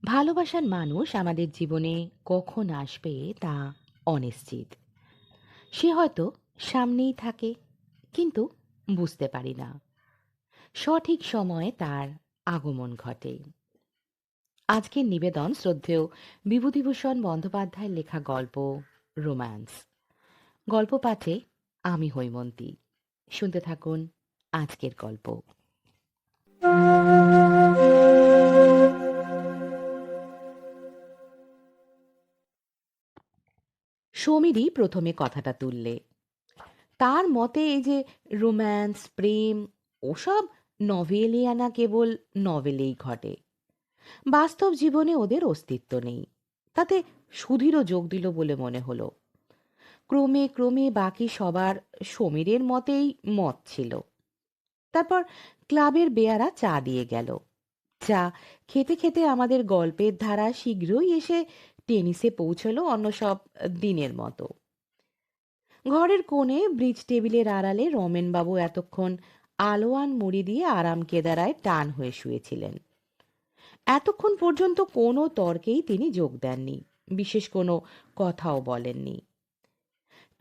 ভালোবাসার মানুষ আমাদের জীবনে কখন আসবে তা অনিশ্চিত। সে হয়তো সামনেই থাকে, কিন্তু বুঝতে পারি না সঠিক সময়ে তার আগমন ঘটে। আজকের নিবেদন শ্রদ্ধেয় বিভূতিভূষণ বন্দ্যোপাধ্যায়ের লেখা গল্প রোম্যান্স। গল্প পাঠে আমি হৈমন্তী। শুনতে থাকুন আজকের গল্প। সমীরই প্রথমে কথাটা তুললে। তার মতে এই যে রোম্যান্স, প্রেম ওসব নভেলিয়ানা কেবল নভেলেই ঘটে। বাস্তব জীবনে ওদের অস্তিত্ব নেই। তাতে সুধীরও যোগ দিল বলে মনে হলো। ক্রমে ক্রমে বাকি সবার সমীরের মতেই মত ছিল। তারপর ক্লাবের বেয়ারা চা দিয়ে গেল। চা খেতে খেতে আমাদের গল্পের ধারা শীঘ্রই এসে টেনিসে পৌঁছলো অন্য সব দিনের মতো। ঘরের কোণে ব্রিজ টেবিলের আড়ালে রমেনবাবু এতক্ষণ আলোয়ান মুড়ি দিয়ে আরাম কেদারায় টান হয়ে শুয়েছিলেন। এতক্ষণ পর্যন্ত কোনো তর্কেই তিনি যোগ দেননি, বিশেষ কোনো কথাও বলেননি।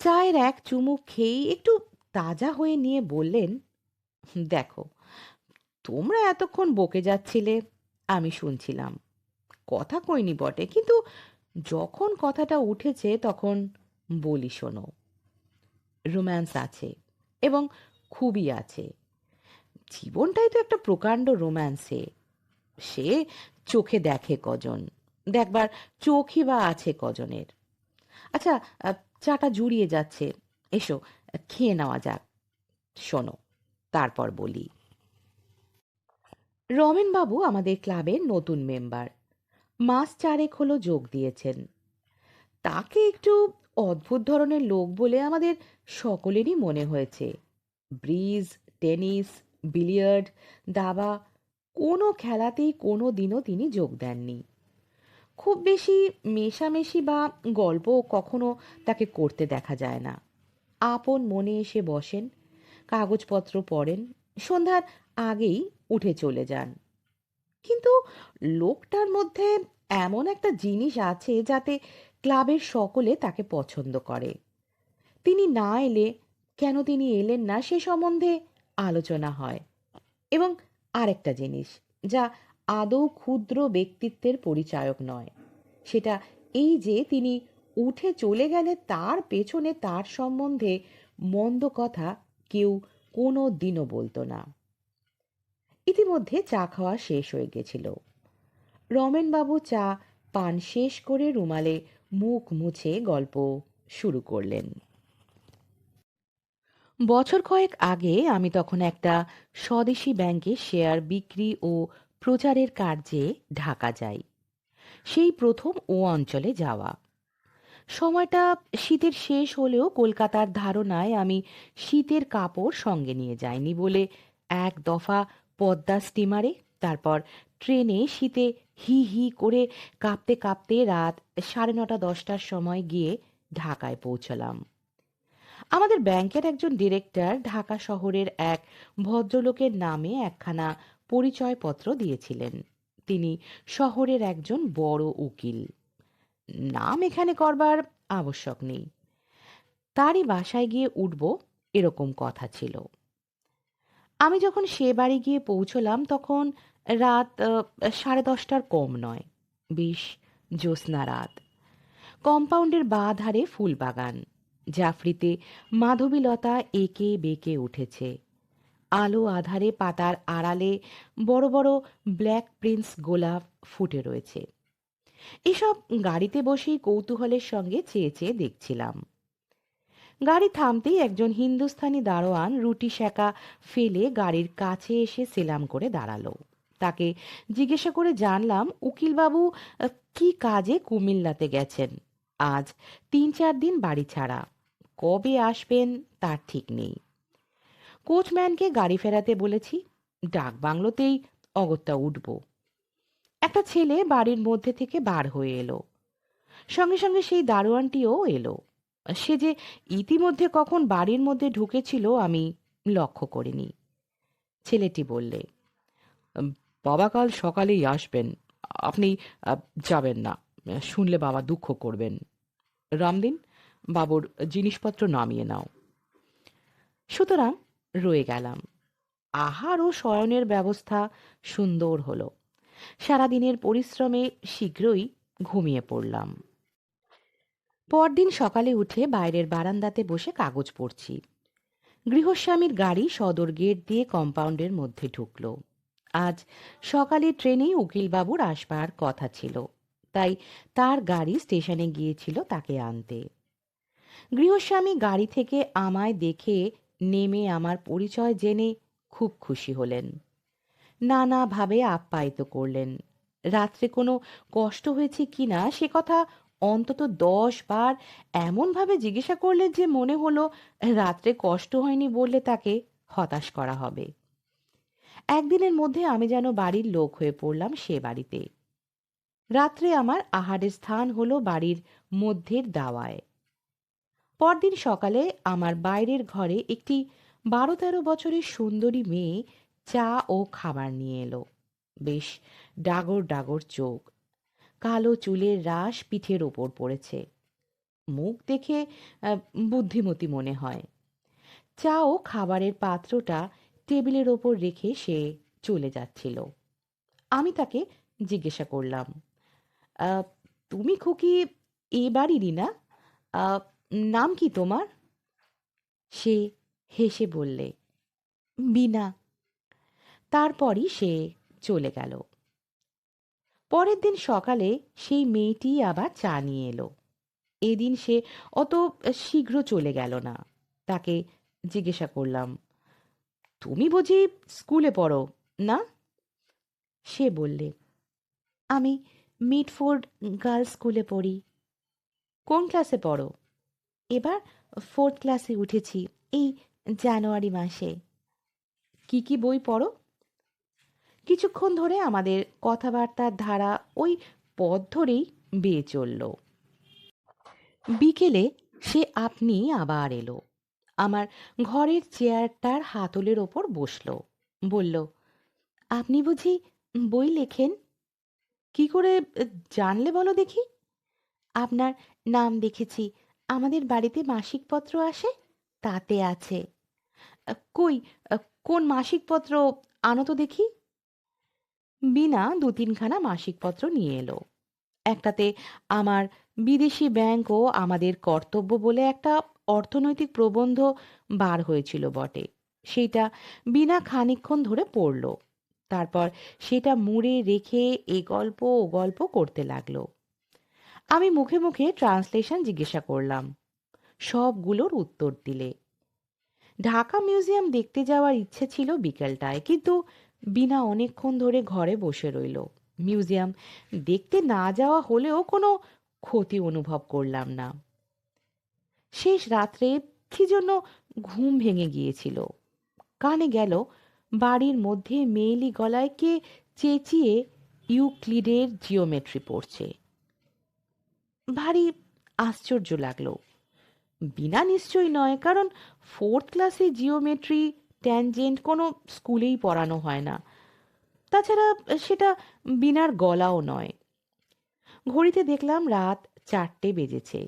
চায়ের এক চুমুক খেয়েই একটু তাজা হয়ে নিয়ে বললেন, দেখো, তোমরা এতক্ষণ বকে যাচ্ছিলে, আমি শুনছিলাম। কথা কইনি বটে, কিন্তু যখন কথাটা উঠেছে তখন বলি শোনো। রোম্যান্স আছে, এবং খুবই আছে। জীবনটাই তো একটা প্রকাণ্ড রোম্যান্সে। সে চোখে দেখে কজন, দেখবার চোখই বা আছে কজনের। আচ্ছা, আহ, চাটা জুড়িয়ে যাচ্ছে, এসো খেয়ে নেওয়া যাক। শোনো, তারপর বলি। রমেনবাবু আমাদের ক্লাবের নতুন মেম্বার। মাস চারেক হলো যোগ দিয়েছেন। তাকে একটু অদ্ভুত ধরনের লোক বলে আমাদের সকলেরই মনে হয়েছে। ব্রিজ, টেনিস, বিলিয়ার্ড, দাবা কোনো খেলাতেই কোনো দিনও তিনি যোগ দেননি। খুব বেশি মেশামেশি বা গল্প কখনো তাকে করতে দেখা যায় না। আপন মনে এসে বসেন, কাগজপত্র পড়েন, সন্ধ্যার আগেই উঠে চলে যান। কিন্তু লোকটার মধ্যে এমন একটা জিনিস আছে যাতে ক্লাবের সকলে তাকে পছন্দ করে। তিনি না এলে, কেন তিনি এলেন না সে সম্বন্ধে আলোচনা হয়। এবং আরেকটা জিনিস, যা আদৌ ক্ষুদ্র ব্যক্তিত্বের পরিচায়ক নয়, সেটা এই যে তিনি উঠে চলে গেলে তার পেছনে তার সম্বন্ধে মন্দ কথা কেউ কোনো দিনও বলতো না। ইতিমধ্যে চা খাওয়া শেষ হয়ে গেছিল। রমেনবাবু চা পান শেষ করে রুমালে মুখ মুছে গল্প শুরু করলেন। বছর কয়েক আগে আমি তখন একটা স্বদেশী ব্যাংকে শেয়ার বিক্রি ও প্রচারের কার্যে ঢাকা যাই। সেই প্রথম ও অঞ্চলে যাওয়া। সময়টা শীতের শেষ হলেও কলকাতার ধারণায় আমি শীতের কাপড় সঙ্গে নিয়ে যাইনি বলে এক দফা পদ্মা স্টিমারে, তারপর ট্রেনে শীতে হি হি করে কাঁপতে কাঁপতে রাত 9:30-10টার সময় গিয়ে ঢাকায় পৌঁছলাম। আমাদের ব্যাংকের একজন ডিরেক্টর ঢাকা শহরের এক ভদ্রলোকের নামে একখানা পরিচয়পত্র দিয়েছিলেন। তিনি শহরের একজন বড় উকিল। নাম এখানে করবার আবশ্যক নেই। তারই বাসায় গিয়ে উঠব, এরকম কথা ছিল। আমি যখন সে বাড়ি গিয়ে পৌঁছলাম তখন রাত 10:30টার কম নয়। বেশ জ্যোৎস্না রাত। কম্পাউন্ডের বাঁ ধারে ফুলবাগান। জাফরিতে মাধবীলতা এঁকে বেঁকে উঠেছে। আলো আধারে পাতার আড়ালে বড় বড় ব্ল্যাক প্রিন্স গোলাপ ফুটে রয়েছে। এসব গাড়িতে বসেই কৌতূহলের সঙ্গে চেয়ে চেয়ে দেখছিলাম। গাড়ি থামতেই একজন হিন্দুস্থানি দারোয়ান রুটি সেকা ফেলে গাড়ির কাছে এসে সেলাম করে দাঁড়ালো। তাকে জিজ্ঞাসা করে জানলাম উকিলবাবু কি কাজে কুমিল্লাতে গেছেন। আজ 3-4 দিন বাড়ি ছাড়া। কবে আসবেন তার ঠিক নেই। কোচম্যানকে গাড়ি ফেরাতে বলেছি। ডাক বাংলোতেই অগত্যা উঠব। একটা ছেলে বাড়ির মধ্যে থেকে বার হয়ে এলো। সঙ্গে সঙ্গে সেই দারোয়ানটিও এলো। সে যে ইতিমধ্যে কখন বাড়ির মধ্যে ঢুকেছিল আমি লক্ষ্য করিনি। ছেলেটি বললে, "উম, বাবা কাল সকালেই আসবেন। আপনি আহ, যাবেন না, শুনলে বাবা দুঃখ করবেন। রামদিন, বাবুর জিনিসপত্র নামিয়ে নাও। সুতরাং রয়ে গেলাম। আহার ও শয়নের ব্যবস্থা সুন্দর হলো। সারাদিনের পরিশ্রমে শীঘ্রই ঘুমিয়ে পড়লাম। পরদিন সকালে উঠে বাইরের বারান্দাতে বসে কাগজ পড়ছি। গৃহস্বামীর গাড়ি সদর গেট দিয়ে কম্পাউন্ডের মধ্যে ঢুকল। আজ সকালে ট্রেনেই উকিলবাবুর আসবার কথা ছিল, তাই তার গাড়ি স্টেশনে গিয়েছিল তাকে আনতে। গৃহস্বামী গাড়ি থেকে আমায় দেখে নেমে আমার পরিচয় জেনে খুব খুশি হলেন। নানাভাবে আপ্যায়িত করলেন। রাত্রে কোনো কষ্ট হয়েছে কিনা সে কথা অন্তত 10 বার এমনভাবে জিজ্ঞাসা করলেন যে মনে হলো রাত্রে কষ্ট হয়নি বললে তাকে হতাশ করা হবে। একদিনের মধ্যে আমি যেন বাড়ির লোক হয়ে পড়লাম সে বাড়িতে। রাত্রে আমার আহারের স্থান হলো বাড়ির মধ্যের দাওয়ায়। পরদিন সকালে আমার বাইরের ঘরে একটি 12-13 বছরের সুন্দরী মেয়ে চা ও খাবার নিয়ে এলো। বেশ ডাগর ডাগর চোখ, কালো চুলের রাশ পিঠের ওপর পড়েছে। মুখ দেখে বুদ্ধিমতী মনে হয়। চা ও খাবারের পাত্রটা টেবিলের ওপর রেখে সে চলে যাচ্ছিল। আমি তাকে জিজ্ঞাসা করলাম, "আহ, তুমি খুকি এ বাড়িরই না? আহ, নাম কি তোমার?" সে হেসে বললে, "বিনা।" তারপরই সে চলে গেল। পরের দিন সকালে সেই মেয়েটি আবার চা নিয়ে এলো। এদিন সে অত শীঘ্র চলে গেল না। তাকে জিজ্ঞাসা করলাম, "তুমি বুঝি স্কুলে পড়ো, না?" সে বললে, "আমি মিডফোর্ড গার্লস স্কুলে পড়ি।" "কোন ক্লাসে পড়ো?" "এবার 4th ক্লাসে উঠেছি, এই জানুয়ারি মাসে।" "কি কি বই পড়ো?" কিছুক্ষণ ধরে আমাদের কথাবার্তার ধারা ওই পথ ধরেই বেয়ে চলল। বিকেলে সে আপনি আবার এলো। আমার ঘরের চেয়ারটার হাতলের ওপর বসলো। বলল, "আপনি বুঝি বই লেখেন? কি করে জানলে বলো দেখি?" "আপনার নাম দেখেছি, আমাদের বাড়িতে মাসিকপত্র আসে, তাতে আছে।" কই, কোন মাসিকপত্র আনো তো দেখি?" বিনা 2-3খানা মাসিকপত্র নিয়ে এলো। একটাতে আমার বিদেশি ব্যাংক ও আমাদের কর্তব্য বলে একটা অর্থনৈতিক প্রবন্ধ বার হয়েছিল বটে। সেইটা বিনা খানিকক্ষণ ধরে পড়ল। তারপর সেটা মুড়ে রেখে এ গল্প ও গল্প করতে লাগলো। আমি মুখে মুখে ট্রান্সলেশন জিজ্ঞাসা করলাম। সবগুলোর উত্তর দিলে। ঢাকা মিউজিয়াম দেখতে যাওয়ার ইচ্ছে ছিল বিকেলটায়, কিন্তু বিনা অনেকক্ষণ ধরে ঘরে বসে রইল। মিউজিয়াম দেখতে না যাওয়া হলেও কোনো ক্ষতি অনুভব করলাম না। শেষ রাত্রে কি জন্য ঘুম ভেঙে গিয়েছিল। কানে গেল বাড়ির মধ্যে মেয়েলি গলায় কে চেঁচিয়ে ইউক্লিডের জিওমেট্রি পড়ছে। ভারী আশ্চর্য লাগলো। বিনা নিশ্চয়ই নয়, কারণ 4th ক্লাসে জিওমেট্রি ট্যানজেন্ট কোনো স্কুলেই পড়ানো হয় না। তাছাড়া সেটা বিনার গলাও নয়। ঘড়িতে দেখলাম রাত 4টে বেজেছে।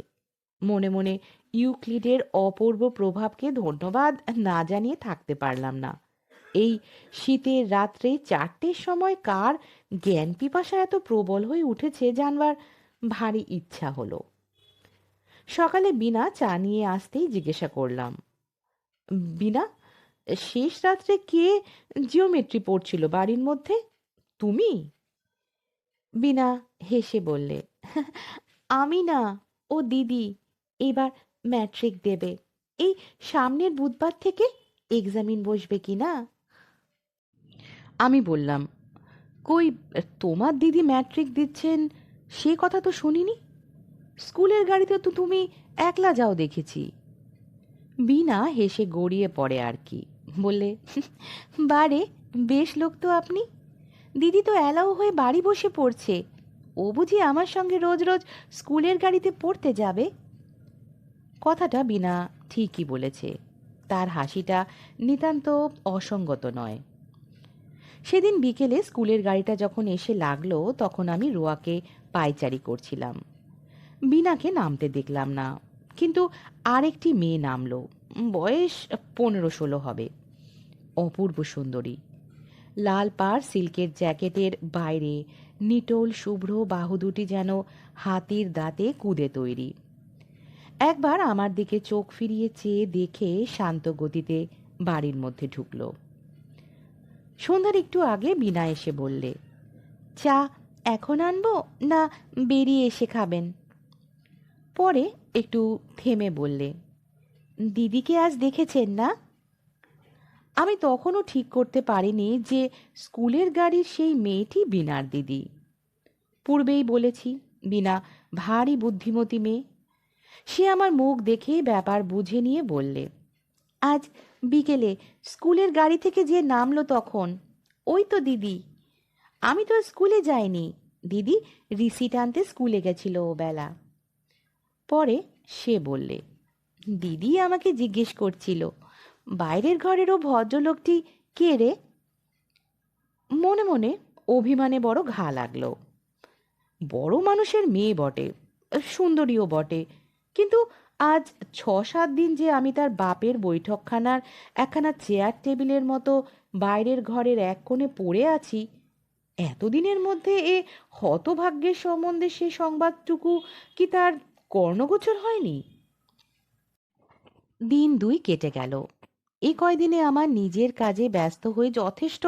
মনে মনে ইউক্লিডের অপূর্ব প্রভাবকে ধন্যবাদ না জানিয়ে থাকতে পারলাম না। এই শীতের রাত্রে 4টের সময় কার জ্ঞান পিপাসা এত প্রবল হয়ে উঠেছে জানবার ভারী ইচ্ছা হলো। সকালে বিনা চা নিয়ে আসতেই জিজ্ঞাসা করলাম, "বিনা, শেষ রাত্রে কে জিওমেট্রি পড়ছিল বাড়ির মধ্যে? তুমি?" বিনা হেসে বললে, "আমি না, ও দিদি। এবার ম্যাট্রিক দেবে। এই সামনের বুধবার থেকে এক্সামিন বসবে কি না?" আমি বললাম, "কই, তোমার দিদি ম্যাট্রিক দিচ্ছেন সে কথা তো শুনিনি। স্কুলের গাড়িতে তো তুমি একলা যাও দেখেছি।" বিনা হেসে গড়িয়ে পড়ে আর কি। বললে, "বারে, বেশ লোক তো আপনি। দিদি তো অ্যালাউ হয়ে বাড়ি বসে পড়ছে। ও বুঝি আমার সঙ্গে রোজ রোজ স্কুলের গাড়িতে পড়তে যাবে?" কথাটা বিনা ঠিকই বলেছে। তার হাসিটা নিতান্ত অসঙ্গত নয়। সেদিন বিকেলে স্কুলের গাড়িটা যখন এসে লাগলো তখন আমি রোয়াকে পায়চারি করছিলাম। বিনাকে নামতে দেখলাম না, কিন্তু আরেকটি মেয়ে নামলো। বয়স 15-16 হবে। অপূর্ব সুন্দরী। লাল পাড় সিল্কের জ্যাকেটের বাইরে নিটোল শুভ্র বাহু দুটি যেন হাতির দাঁতে কুদে তৈরি। একবার আমার দিকে চোখ ফিরিয়ে চেয়ে দেখে শান্ত গতিতে বাড়ির মধ্যে ঢুকল। সন্ধ্যার একটু আগে বিনা এসে বললে, চা এখন আনবো না বেরিয়ে এসে খাবেন? পরে একটু থেমে বললে, দিদিকে আজ দেখেছেন না? আমি তখনও ঠিক করতে পারিনি যে স্কুলের গাড়ির সেই মেয়েটি বিনার দিদি। পূর্বেই বলেছি, বিনা ভারী বুদ্ধিমতী মেয়ে। সে আমার মুখ দেখে ব্যাপার বুঝে নিয়ে বললে, আজ বিকেলে স্কুলের গাড়ি থেকে যে নামলো তখন ওই তো দিদি। আমি তো স্কুলে যাইনি, দিদি রিসিট আনতে স্কুলে গেছিল ও বেলা। পরে সে বললে, দিদি আমাকে জিজ্ঞেস করছিল, বাইরের ঘরের ও ভদ্রলোকটি কে রে? মনে মনে অভিমানে বড় ঘা লাগলো। বড় মানুষের মেয়ে বটে, সুন্দরীও বটে, কিন্তু আজ 6-7 দিন যে আমি তার বাপের বৈঠকখানার একখানা চেয়ার টেবিলের মতো বাইরের ঘরের এক কোণে পড়ে আছি, এতদিনের মধ্যে এ হতভাগ্যের সম্বন্ধে সে সংবাদটুকু কি তার কর্ণগোচর হয়নি? দিন 2 কেটে গেল। এই কয়দিনে আমার নিজের কাজে ব্যস্ত হয়ে যথেষ্ট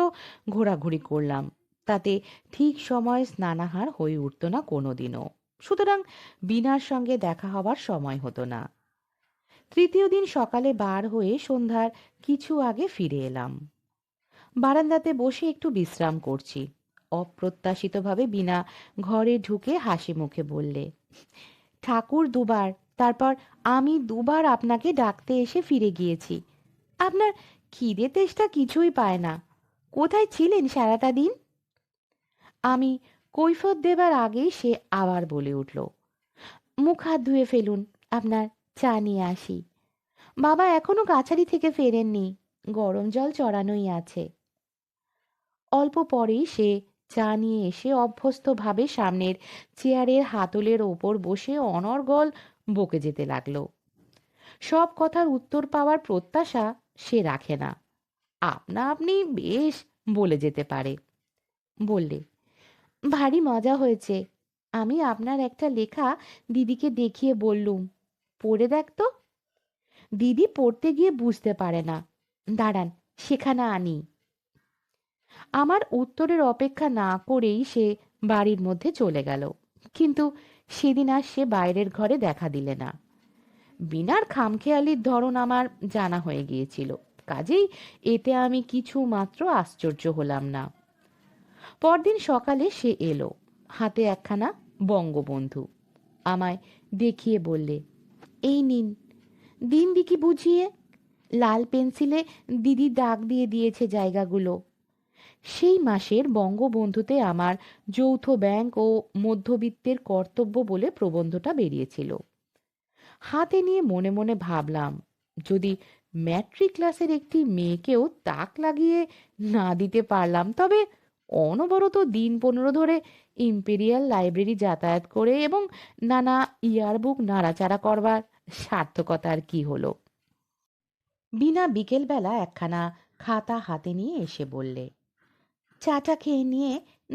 ঘোরাঘুরি করলাম, তাতে ঠিক সময় স্নানাহার হয়ে উঠত না কোনোদিনও। সুতরাং বিনার সঙ্গে দেখা হবার সময় হতো না। তৃতীয় দিন সকালে বার হয়ে সন্ধ্যার কিছু আগে ফিরে এলাম। বারান্দাতে বসে একটু বিশ্রাম করছি। অপ্রত্যাশিতভাবে বিনা ঘরে ঢুকে হাসি মুখে বললে, ঠাকুর দুবার, তারপর আমি দুবার আপনাকে ডাকতে এসে ফিরে গিয়েছি। আপনার খিদে তেষ্টা কিছুই পায় না। কোথায় ছিলেন সারাটা দিন? আমি কৈফিয়ত দেবার আগেই সে আবার বলে উঠল, মুখ হাত ধুয়ে ফেলুন, আপনার চা নিয়ে আসি। বাবা এখনো কাছারি থেকে ফেরেননি, গরম জল চড়ানোই আছে। অল্প পরেই সে চা নিয়ে এসে অভ্যস্তভাবে সামনের চেয়ারের হাতলের ওপর বসে অনর্গল বকে যেতে লাগলো। সব কথার উত্তর পাওয়ার প্রত্যাশা সে রাখে না, আপনা আপনি বেশ বলে যেতে পারে। বললে, ভারী মজা হয়েছে। আমি আপনার একটা লেখা দিদিকে দেখিয়ে বললুম, পড়ে দেখ তো। দিদি পড়তে গিয়ে বুঝতে পারে না, দাঁড়ান সেখানে আনি। আমার উত্তরের অপেক্ষা না করেই সে বাড়ির মধ্যে চলে গেল। কিন্তু সেদিন আর সে বাইরের ঘরে দেখা দিলে না। বিনার খামখেয়ালির ধরন আমার জানা হয়ে গিয়েছিল, কাজেই এতে আমি কিছু মাত্র আশ্চর্য হলাম না। পরদিন সকালে সে এলো, হাতে একখানা বঙ্গবন্ধু। আমায় দেখিয়ে বললে, এই নিন, দিন দিকি বুঝিয়ে। লাল পেন্সিলে দিদি দাগ দিয়ে দিয়েছে জায়গাগুলো। সেই মাসের বঙ্গবন্ধুতে আমার যৌথ ব্যাংক ও মধ্যবিত্তের কর্তব্য বলে প্রবন্ধটা বেরিয়েছিল। হাতে নিয়ে মনে মনে ভাবলাম, যদি ম্যাট্রিক ক্লাসের একটি মেয়েকেও তাক লাগিয়ে না দিতে পারলাম, তবে অনবরত দিন 15 ধরে ইম্পেরিয়াল লাইব্রেরি যাতায়াত করে এবং নানা ইয়ারবুক নাড়াচাড়া করবার সার্থকতা আর কি হলো। বিনা বিকেলবেলা একখানা খাতা হাতে নিয়ে এসে বললে, চাটা খেয়ে নিয়ে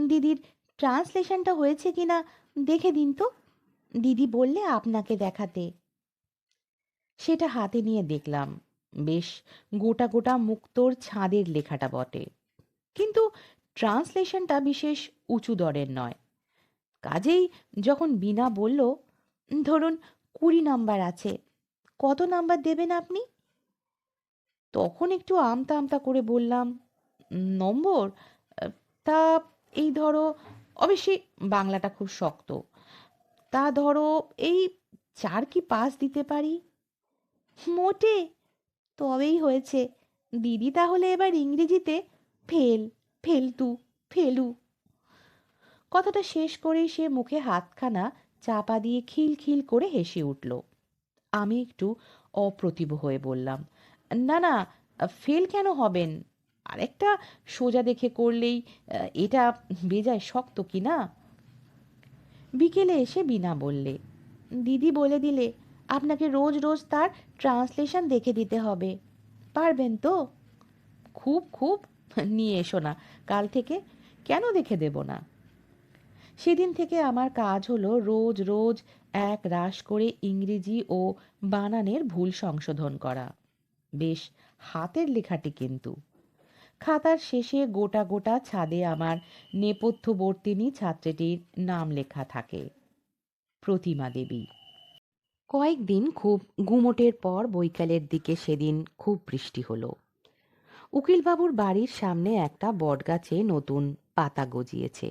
দিদির ট্রান্সলেশনটা হয়েছে কিনা দেখে দিন তো। দিদি বললে আপনাকে দেখাতে। সেটা হাতে নিয়ে দেখলাম। বেশ গোটা গোটা মুক্তোর ছাঁদের লেখাটা বটে, কিন্তু ট্রান্সলেশনটা বিশেষ উঁচু দরের নয়। কাজেই যখন বিনা বলল, ধরুন 20 নাম্বার আছে, কত নাম্বার দেবেন আপনি? তখন একটু আমতা আমতা করে বললাম, নম্বর? তা এই ধরো, অবশ্যই বাংলাটা খুব শক্ত, তা ধরো এই 4 কি 5 দিতে পারি। মোটে? তবেই হয়েছে। দিদি তাহলে এবার ইংরেজিতে ফেল, ফেলতু, ফেলু। কথাটা শেষ করেই সে মুখে হাতখানা চাপা দিয়ে খিলখিল করে হেসে উঠল। আমি একটু অপ্রতিভ হয়ে বললাম, না না, ফেল কেন হবেন? আরেকটা সোজা দেখে করলেই এটা বেজায় শক্ত কি না? বিকেলে এসে বিনা বললে, দিদি বলে দিলে আপনাকে রোজ রোজ তার ট্রান্সলেশন দেখে দিতে হবে। পারবেন তো? খুব খুব, নিয়ে এসো না কাল থেকে। কেন দেখে দেব না? সেদিন থেকে আমার কাজ হলো রোজ রোজ এক রাশ করে ইংরেজি ও বানানের ভুল সংশোধন করা। বেশ হাতের লেখাটি কিন্তু। খাতার শেষে গোটা গোটা ছাদে আমার নেপথ্যবর্তিনী ছাত্রীটির নাম লেখা থাকে, প্রতিমা দেবী। কয়েকদিন খুব গুমোটের পর বৈকালের দিকে সেদিন খুব বৃষ্টি হলো। উকিলবাবুর বাড়ির সামনে একটা বটগাছে নতুন পাতা গজিয়েছে।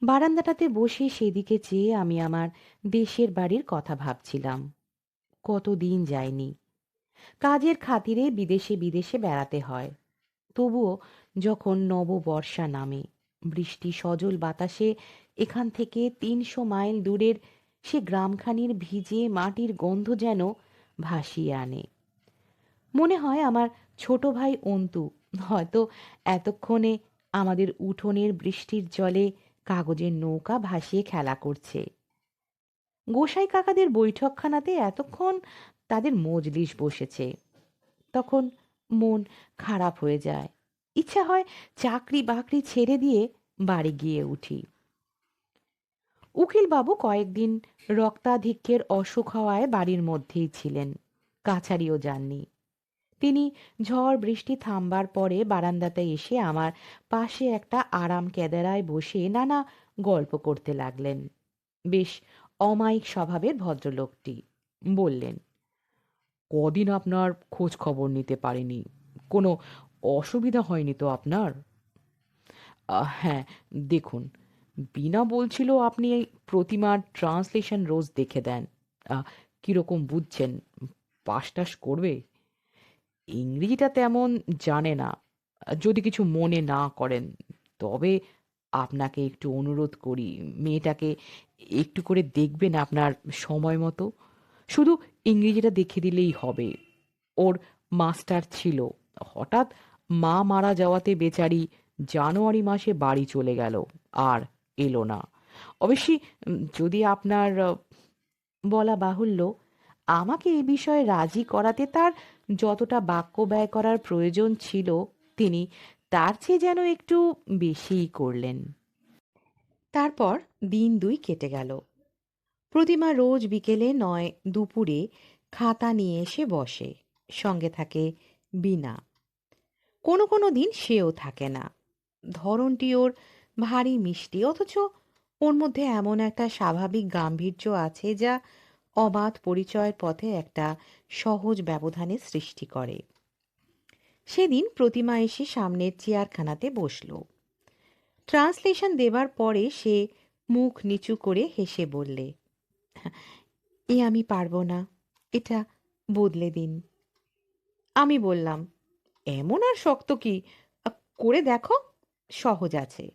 বারান্দাটাতে বসে সেদিকে চেয়ে আমি আমার দেশের বাড়ির কথা ভাবছিলাম। কতদিন যায়নি। কাজের খাতিরে বিদেশে বিদেশে বেড়াতে হয়। তবুও যখন নববর্ষা নামে, বৃষ্টি সজল বাতাসে এখান থেকে ৩০০ মাইল দূরের সে গ্রামখানির ভিজে মাটির গন্ধ যেন ভাসিয়ে আনে। মনে হয় আমার ছোট ভাই অন্তু হয়তো এতক্ষণে আমাদের উঠোনের বৃষ্টির জলে কাগজের নৌকা ভাসিয়ে খেলা করছে। গোসাই কাকাদের বৈঠকখানাতে এতক্ষণ তাদের মজলিস বসেছে। তখন মন খারাপ হয়ে যায়। ইচ্ছা হয় চাকরি বাকরি ছেড়ে দিয়ে বাড়ি গিয়ে উঠি। উকিলবাবু কয়েকদিন রক্তাধিক্যের অসুখ হওয়ায় বাড়ির মধ্যেই ছিলেন, কাছারিও যাননি। তিনি ঝড় বৃষ্টি থামবার পরে বারান্দাতে এসে আমার পাশে একটা আরাম কেদারায় বসে নানা গল্প করতে লাগলেন। বেশ অমায়িক স্বভাবের ভদ্রলোকটি। বললেন, কদিন আপনার খোঁজ খবর নিতে পারিনি। কোনো অসুবিধা হয়নি তো আপনার? হ্যাঁ, দেখুন, বিনা বলছিল আপনি এই প্রতিমার ট্রান্সলেশন রোজ দেখে দেন। কিরকম বুঝছেন? পাস টাস করবে? ইংরেজিটা তেমন জানে না। যদি কিছু মনে না করেন, তবে আপনাকে একটু অনুরোধ করি, মেয়েটাকে একটু করে দেখবেন আপনার সময় মতো। শুধু ইংরেজিটা দেখে দিলেই হবে। ওর মাস্টার ছিল, হঠাৎ মা মারা যাওয়াতে বেচারি জানুয়ারি মাসে বাড়ি চলে গেল, আর এলো না। অবশ্যই যদি আপনার বলা বাহুল্য, আমাকে এ বিষয়ে রাজি করাতে তার যতটা বাক্য ব্যয় করার প্রয়োজন ছিল তিনি তার চেয়ে যেন একটু বেশিই করলেন। তারপর দিন দুই কেটে গেল। প্রতিমা রোজ বিকেলে নয় দুপুরে খাতা নিয়ে এসে বসে, সঙ্গে থাকে বিনা। কোনো কোনো দিন সেও থাকে না। ধরনটি ওর ভারী মিষ্টি, অথচ ওর মধ্যে এমন একটা স্বাভাবিক গাম্ভীর্য আছে যা অবাধ পরিচয়ের পথে একটা সহজ ব্যবধানের সৃষ্টি করে। সেদিন প্রতিমা এসে সামনের চেয়ারখানাতে বসল। ট্রান্সলেশন দেবার পরে সে মুখ নিচু করে হেসে বললে, এ আমি পারবো না, এটা বদলে দিন। আমি বললাম, এমন আর শক্ত কি, করে দেখো, সহজ আছে।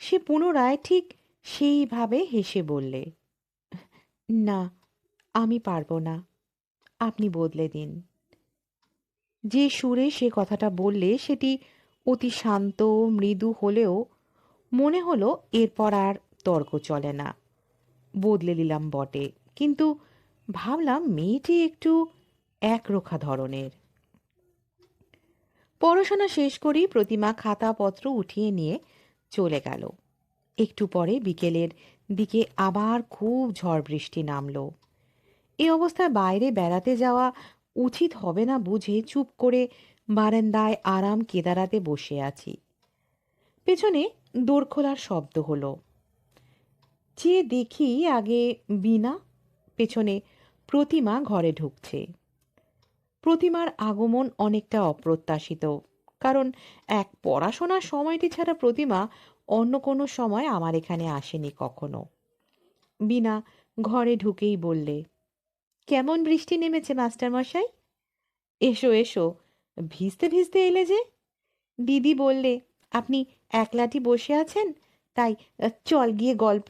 সে পুনরায় ঠিক সেইভাবে হেসে বললে, না, আমি পারবো না, আপনি বদলে দিন। যে সুরে সে কথাটা বললে সেটি অতি শান্ত মৃদু হলেও মনে হলো এরপর আর তর্ক চলে না। বদলে দিলাম বটে, কিন্তু ভাবলাম মেয়েটি একটু একরোখা ধরনের। পড়াশোনা শেষ করেই প্রতিমা খাতাপত্র উঠিয়ে নিয়ে চলে গেল। একটু পরে বিকেলের দিকে আবার খুব ঝড় বৃষ্টি নামলো। এই অবস্থায় বাইরে বেড়াতে যাওয়া উচিত হবে না বুঝে চুপ করে বারান্দায় আরাম কেদারাতে বসে আছি। পেছনে দোর খোলার শব্দ হলো। যে দেখি আগে বিনা, পেছনে প্রতিমা ঘরে ঢুকছে। প্রতিমার আগমন অনেকটা অপ্রত্যাশিত, কারণ এক পড়াশোনার সময়টি ছাড়া প্রতিমা অন্য কোনো সময় আমার এখানে আসেনি কখনো। বিনা ঘরে ঢুকেই বললে, কেমন বৃষ্টি নেমেছে মাস্টার মশাই? এসো এসো, ভিজতে ভিজতে এলে যে। দিদি বললে আপনি একলাটি বসে আছেন, তাই চল গিয়ে গল্প।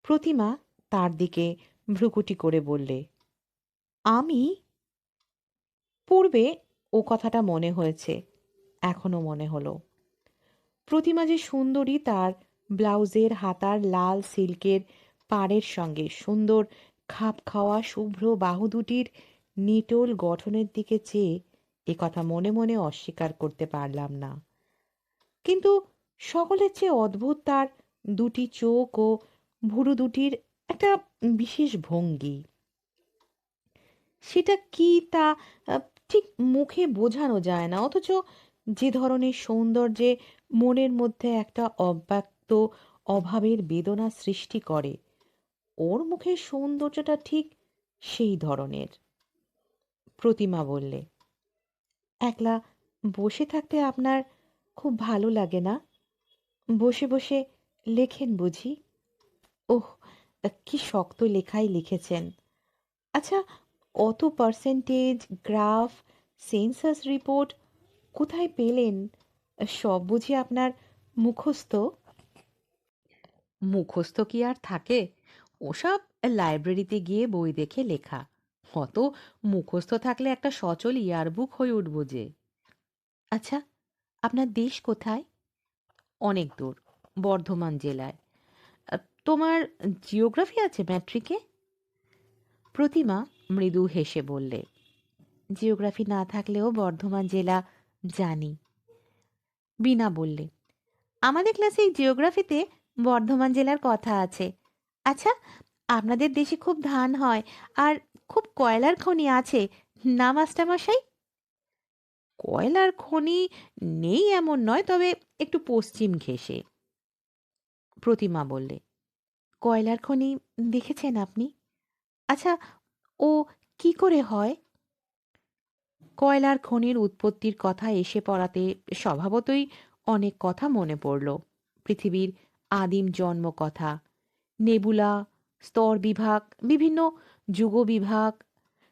প্রতিমা তার দিকে ভ্রুকুটি করে বললে, আমি? পূর্বে ও কথাটা মনে হয়েছে, এখনো মনে হলো। প্রতিমা যে সুন্দরী, তার ব্লাউজের হাতার লাল সিল্কের পাড়ের সঙ্গে সুন্দর খাপ খাওয়া শুভ্র বাহু দুটির নিটোল গঠনের দিকে চেয়ে এ কথা মনে মনে অস্বীকার করতে পারলাম না। কিন্তু সকলের চেয়ে অদ্ভুত তার দুটি চোখ ও ভুরু দুটির একটা বিশেষ ভঙ্গি। সেটা কি তা আহ, ঠিক মুখে বোঝানো যায় না, অথচ যে ধরনের সৌন্দর্যে মনের মধ্যে একটা অব্যক্ত অভাবের বেদনা সৃষ্টি করে, ওর মুখের সৌন্দর্যটা ঠিক সেই ধরনের। প্রতিমা বললে, একলা বসে থাকতে আপনার খুব ভালো লাগে না? বসে বসে লেখেন বুঝি? ওহ, কি শক্ত লেখাই লিখেছেন! আচ্ছা, অত পার্সেন্টেজ, গ্রাফ, সেন্সাস রিপোর্ট কোথায় পেলেন? সব বুঝি আপনার মুখস্থ? মুখস্থ কি আর থাকে? ওসব লাইব্রেরিতে গিয়ে বই দেখে লেখা। অত মুখস্থ থাকলে একটা সচল ইয়ারবুক হয়ে উঠব যে। আচ্ছা, আপনার দেশ কোথায়? অনেক দূর, বর্ধমান জেলায়। তোমার জিওগ্রাফি আছে ম্যাট্রিকে? প্রতিমা মৃদু হেসে বললে, জিওগ্রাফি না থাকলেও বর্ধমান জেলা জানি। বিনা বললে, আমাদের ক্লাসে এই জিওগ্রাফিতে বর্ধমান জেলার কথা আছে। আচ্ছা, আপনাদের দেশে খুব ধান হয় আর খুব কয়লার খনি আছে না মাস্টারমশাই? কয়লার খনি নেই এমন নয়, তবে একটু পশ্চিম ঘেঁষে। প্রতিমা বললে, কয়লার খনি দেখেছেন আপনি? আচ্ছা, ও কি করে হয়? কয়লার খনির উৎপত্তির কথা এসে পড়াতে স্বভাবতই অনেক কথা মনে পড়ল। পৃথিবীর আদিম জন্ম কথা, নেবুলা, স্তর বিভাগ, বিভিন্ন যুগবিভাগ,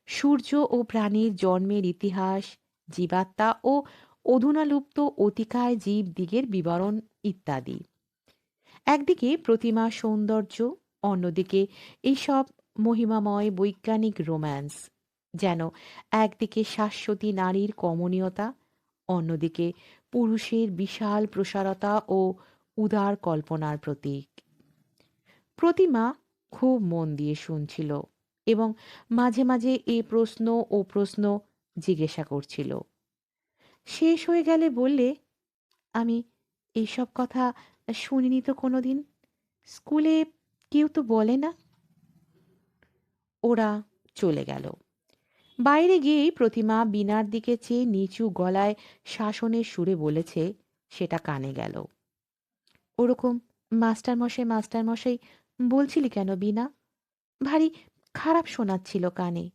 সূর্য ও প্রাণীর জন্মের ইতিহাস, জীবাত্মা ও অধুনালুপ্ত অতিকায় জীব দিগের বিবরণ ইত্যাদি। একদিকে প্রতিমা সৌন্দর্য, অন্যদিকে এইসব মহিমাময় বৈজ্ঞানিক রোম্যান্স। যেন একদিকে শাশ্বতী নারীর কমনীয়তা, অন্যদিকে পুরুষের বিশাল প্রসারতা ও উদার কল্পনার প্রতীক। প্রতিমা খুব মন দিয়ে শুনছিল এবং মাঝে মাঝে এ প্রশ্ন ও প্রশ্ন জিজ্ঞাসা করছিল। শেষ হয়ে গেলে বললে, আমি এইসব কথা শুনিনি তো কোনোদিন। স্কুলে কেউ তো বলে না। ওরা চলে গেল। বাইরে গিয়েই প্রতিমা বিনার দিকে চেয়ে নিচু গলায় শাসনের সুরে বলেছে, সেটা কানে গেল। ওরকম মাস্টারমশাই মাস্টারমশাই বলছিলি কেন বিনা? ভারী খারাপ শোনাচ্ছিল কানে।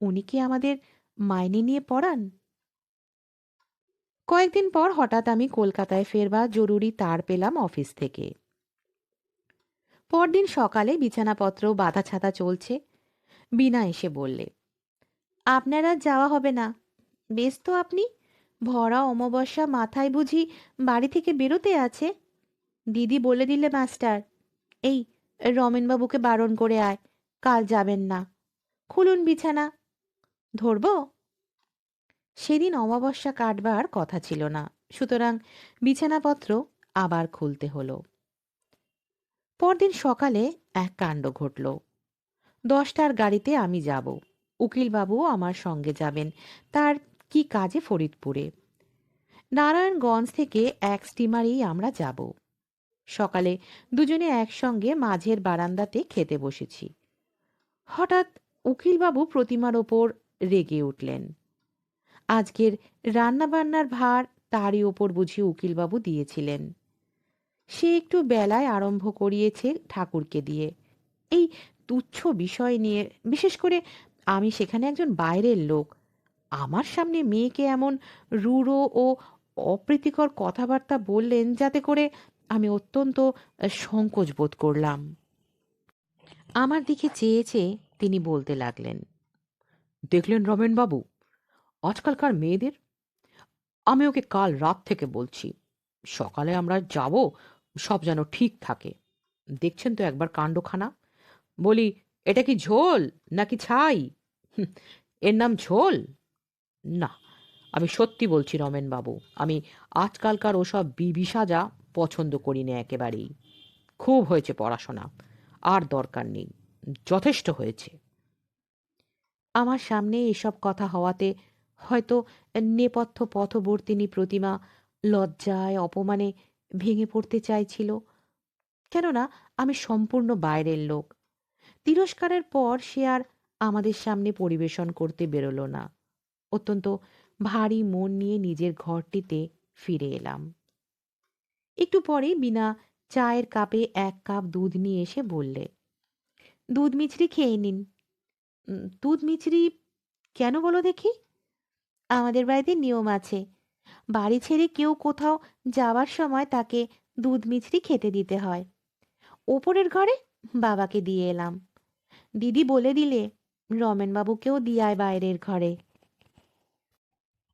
উনি কি আমাদের মাইনে নিয়ে পড়ান? কয়েকদিন পর হঠাৎ আমি কলকাতায় ফেরবার জরুরি তার পেলাম অফিস থেকে। পরদিন সকালে বিছানাপত্র বাঁধা ছাতা চলছে। বিনা এসে বললে, আপনার আর যাওয়া হবে না। বেশ তো আপনি, ভরা অমাবস্যা মাথায় বুঝি বাড়ি থেকে বেরোতে আছে? দিদি বলে দিলে মাস্টার। এই, রমেনবাবুকে বারণ করে আয়, কাল যাবেন না। খুলুন বিছানা। ধরব? সেদিন অমাবস্যা কাটবার কথা ছিল না, সুতরাং বিছানাপত্র আবার খুলতে হলো। পরদিন সকালে এক কাণ্ড ঘটল। 10টার গাড়িতে আমি যাব, উকিলবাবুও আমার সঙ্গে যাবেন তার কি কাজে ফরিদপুরে। নারায়ণগঞ্জ থেকে এক স্টিমারেই আমরা যাব। সকালে দুজনে একসঙ্গে মাঝের বারান্দাতে খেতে বসেছি। হঠাৎ উকিলবাবু প্রতিমার ওপর রেগে উঠলেন। আজকের রান্নাবান্নার ভার তারই ওপর বুঝি উকিলবাবু দিয়েছিলেন। সে একটু বেলায় আরম্ভ করিয়েছে ঠাকুরকে দিয়ে। এই তুচ্ছ বিষয় নিয়ে, বিশেষ করে আমি সেখানে একজন বাইরের লোক, আমার সামনে মেয়েকে এমন রূঢ় ও অপ্রীতিকর কথাবার্তা বললেন, যাতে করে আমি অত্যন্ত সংকোচ বোধ করলাম। আমার দিকে চেয়ে চেয়ে তিনি বলতে লাগলেন, দেখলেন রমেনবাবু, আজকালকার মেয়েদের! আমি ওকে কাল রাত থেকে বলছি, সকালে আমরা যাব, সব যেন ঠিক থাকে। দেখছেন তো একবার কাণ্ডখানা। বলি, এটা কি ঝোল নাকি ছাই? হুঁ, এর নাম ঝোল? না, আমি সত্যি বলছি রমেনবাবু, আমি আজকালকার ওসব বিবি সাজা পছন্দ করি না একেবারেই। খুব হয়েছে পড়াশোনা, আর দরকার নেই, যথেষ্ট হয়েছে। আমার সামনে এসব কথা হওয়াতে হয়তো নেপথ্য পথবর্তিনী প্রতিমা লজ্জায় অপমানে ভেঙে পড়তে চাইছিল। কেননা আমি সম্পূর্ণ বাইরের লোক। তিরস্কারের পর সে আর আমাদের সামনে পরিবেশন করতে বেরোলো না। অত্যন্ত ভারী মন নিয়ে নিজের ঘরটিতে ফিরে এলাম। একটু পরেই বিনা চায়ের কাপে এক কাপ দুধ নিয়ে এসে বললে, দুধ মিছরি খেয়ে নিন। দুধ মিছরি কেন বলো দেখি? আমাদের বাড়িতে নিয়ম আছে, বাড়ি ছেড়ে কেউ কোথাও যাওয়ার সময় তাকে দুধ মিছরি খেতে দিতে হয়। ওপরের ঘরে বাবাকে দিয়ে এলাম। দিদি বলে দিলে রমেনবাবুকেও দিয়ায় বাইরের ঘরে।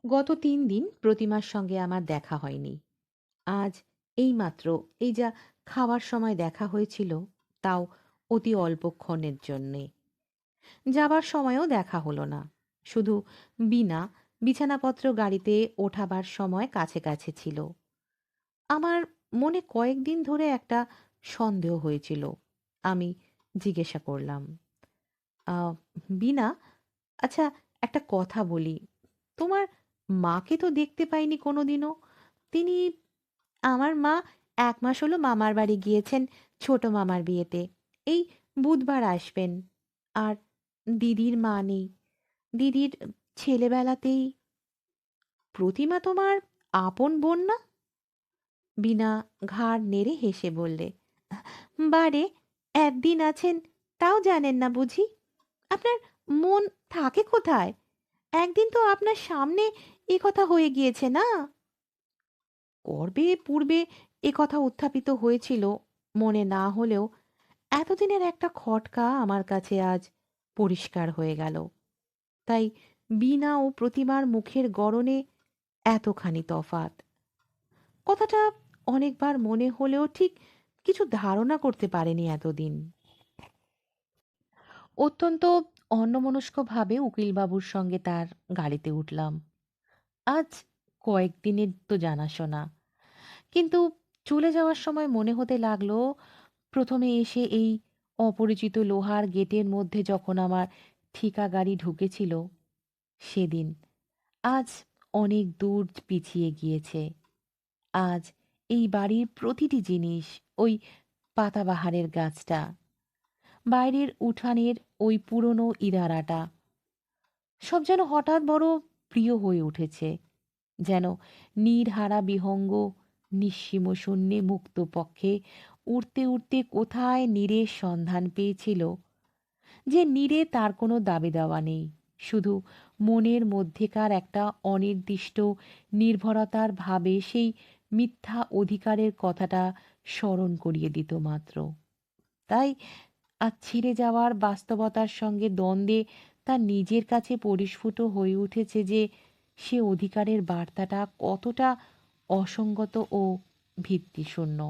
গত 3 দিন প্রতিমার সঙ্গে আমার দেখা হয়নি। আজ এইমাত্র এই যা খাওয়ার সময় দেখা হয়েছিল, তাও অতি অল্পক্ষণের জন্যে। যাবার সময়ও দেখা হলো না। শুধু বিনা বিছানাপত্র গাড়িতে ওঠাবার সময় কাছে কাছে ছিল। আমার মনে কয়েকদিন ধরে একটা সন্দেহ হয়েছিল। আমি জিজ্ঞাসা করলাম, আহ, বিনা, আচ্ছা, একটা কথা বলি, তোমার মাকে তো দেখতে পাইনি কোনোদিনও। তিনি, আমার মা 1 মাস হলো মামার বাড়ি গিয়েছেন ছোট মামার বিয়েতে। এই বুধবার আসবেন। আর দিদির মা নেই। দিদির ছেলেবেলাতেই। প্রতিমা তোমার আপন বোন না? বিনা ঘাড় নেড়ে হেসে বললে, বারে, একদিন আছেন তাও জানেন না বুঝি? আপনার মন থাকে কোথায়? একদিন তো আপনার সামনে এ কথা হয়ে গিয়েছে না? কর্বে পূর্বে এ কথা উত্থাপিত হয়েছিল, মনে না হলেও এতদিনের একটা খটকা আমার কাছে আজ পরিষ্কার হয়ে গেল। তাই বীণা ও প্রতিমার মুখের গড়নে এতখানি তফাত। কথাটা অনেকবার মনে হলেও ঠিক কিছু ধারণা করতে পারেনি এতদিন। অত্যন্ত অন্যমনস্কভাবে উকিলবাবুর সঙ্গে তার গাড়িতে উঠলাম। আজ কয়েকদিনের তো জানাশোনা, কিন্তু চলে যাওয়ার সময় মনে হতে লাগলো, প্রথমে এসে এই অপরিচিত লোহার গেটের মধ্যে যখন আমার ঠিকা গাড়ি ঢুকেছিল সেদিন, আজ অনেক দূর পিছিয়ে গিয়েছে। আজ এই বাড়ির প্রতিটি জিনিস, ওই পাতাবাহারের গাছটা, বাইরের উঠানের ওই পুরনো ইদারাটা, সব যেন হঠাৎ বড় প্রিয় হয়ে উঠেছে। যেন নীরহারা বিহঙ্গ নিঃসীম শূন্যে মুক্ত পক্ষে উড়তে উড়তে কোথায় নীরের সন্ধান পেয়েছিল, যে নীরে তার কোনো দাবি দেওয়া নেই, শুধু মনের মধ্যেকার একটা অনির্দিষ্ট নির্ভরতার ভাবে সেই মিথ্যা অধিকারের কথাটা স্মরণ করিয়ে দিত মাত্র। তাই আজ ছিঁড়ে যাওয়ার বাস্তবতার সঙ্গে দ্বন্দ্বে তার নিজের কাছে পরিস্ফুট হয়ে উঠেছে যে সে অধিকারের বার্তাটা কতটা অসঙ্গত ও ভিত্তিশূন্য।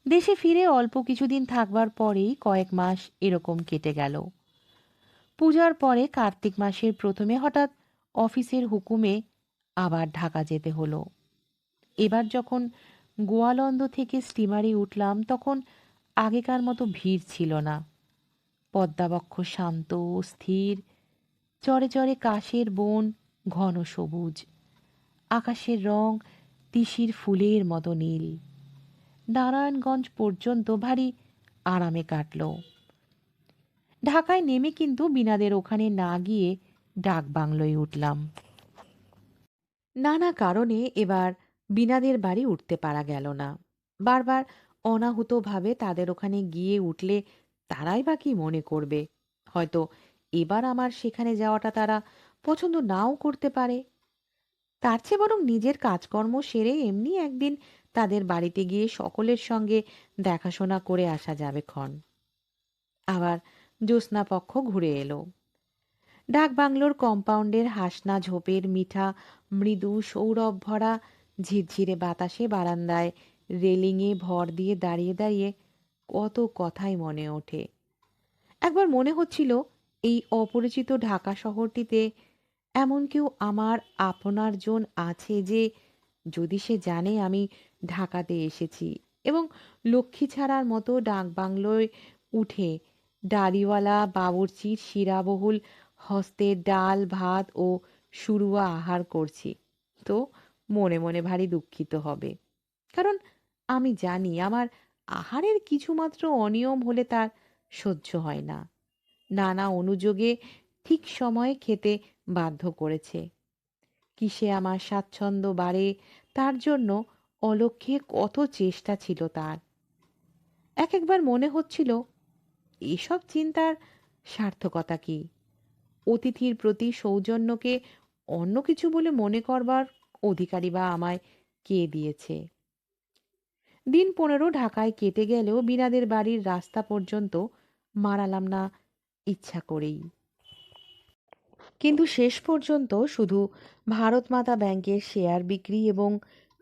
দেশে ফিরে অল্প কিছুদিন থাকবার পরেই কয়েক মাস এরকম কেটে গেল। পূজার পরে কার্তিক মাসের প্রথমে হঠাৎ অফিসের হুকুমে আবার ঢাকা যেতে হলো। এবার যখন গোয়ালন্দ থেকে স্টিমারে উঠলাম তখন আগেকার মতো ভিড় ছিল না। পদ্মাবক্ষ শান্ত স্থির, চরে চরে কাশের বন ঘন সবুজ, আকাশের রং তিসির ফুলের মতো নীল। নারায়ণগঞ্জ পর্যন্ত ভারী আরামে কাটল। ঢাকায় নেমে কিন্তু বিনাদের ওখানে না গিয়ে ডাক বাংলোয় উঠলাম। নানা কারণে এবার বিনাদের বাড়ি উঠতে পারা গেল না। বারবার অনাহুতভাবে তাদের ওখানে গিয়ে উঠলে তারাই বা কি মনে করবে। হয়তো এবার আমার সেখানে যাওয়াটা তারা পছন্দ নাও করতে পারে। তার চেয়ে বরং নিজের কাজকর্ম সেরে এমনি একদিন তাদের বাড়িতে গিয়ে সকলের সঙ্গে দেখাশোনা করে আসা যাবে ক্ষণ। আবার জ্যোৎস্নাপক্ষ ঘুরে এলো। ডাক বাংলোর কম্পাউন্ডের হাসনা ঝোপের মিঠা মৃদু সৌরভ ভরা ঝিরঝিরে বাতাসে বারান্দায় রেলিংয়ে ভর দিয়ে দাঁড়িয়ে দাঁড়িয়ে কত কথাই মনে ওঠে। একবার মনে হচ্ছিল এই অপরিচিত ঢাকা শহরটিতে এমন কেউ আমার আপনার জন আছে যে যদি সে জানে আমি ঢাকাতে এসেছি এবং লক্ষ্মী ছাড়ার মতো ডাকবাংলোয় উঠে ডালিওয়ালা বাবুর্চির শিরাবহুল হস্তে ডাল ভাত ও শুরুয়া আহার করছি, তো মনে মনে ভারী দুঃখিত হবে। কারণ আমি জানি আমার আহারের কিছুমাত্র অনিয়ম হলে তার সহ্য হয় না। নানা অনুযোগে ঠিক সময়ে খেতে বাধ্য করেছে। কিসে আমার স্বাচ্ছন্দ্য বাড়ে তার জন্য অলক্ষ্যে কত চেষ্টা ছিল তার। একবার মনে হচ্ছিল এসব চিন্তার সার্থকতা কি? অতিথির প্রতি সৌজন্যকে অন্য কিছু বলে মনে করবার অধিকারী বা আমায় কে দিয়েছে? দিন 15 ঢাকায় কেটে গেলেও বিনাদের বাড়ির রাস্তা পর্যন্ত মারালাম না ইচ্ছা করেই। কিন্তু শেষ পর্যন্ত শুধু ভারত মাতা ব্যাংকের শেয়ার বিক্রি এবং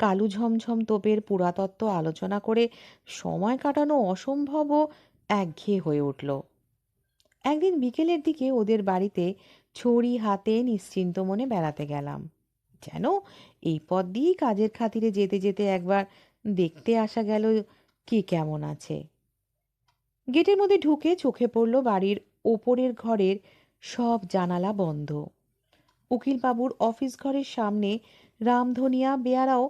কালু ঝমঝম তোপের পুরাতত্ত্ব আলোচনা করে সময় কাটানো অসম্ভব ও একঘেয়ে হয়ে উঠল। একদিন বিকেলের দিকে ওদের বাড়িতে ছড়ি হাতে নিশ্চিন্ত মনে বেড়াতে গেলাম, যেন এই পথ দিয়েই কাজের খাতিরে যেতে যেতে একবার দেখতে আসা গেল কে কেমন আছে। গেটের মধ্যে ঢুকে চোখে পড়ল বাড়ির ওপরের ঘরের সব জানালা বন্ধ। উকিলবাবুর অফিস ঘরের সামনে রামধনিয়া বেয়ারাও